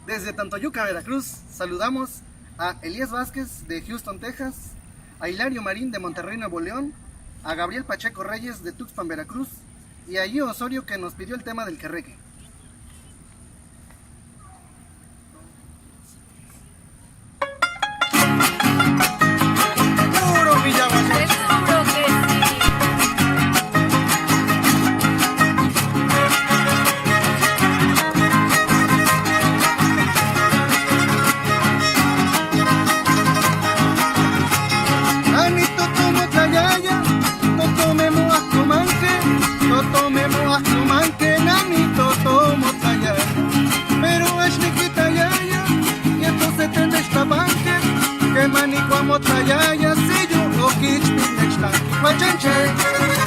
Desde Tantoyuca, Veracruz, saludamos a Elías Vázquez de Houston, Texas, a Hilario Marín de Monterrey, Nuevo León, a Gabriel Pacheco Reyes de Tuxpan, Veracruz, y a Gio Osorio, que nos pidió el tema del querreque. ¡Puro Villaguayán! Seguro que sí. Ani totomo tayaya, totomemo ascomanque, totomemo ascomanque, nani totomo tayaya. Pero es niquita yaya, y entonces tende esta banque, que mani cuamo tayaya, si yo o kich pinextan, guachanche.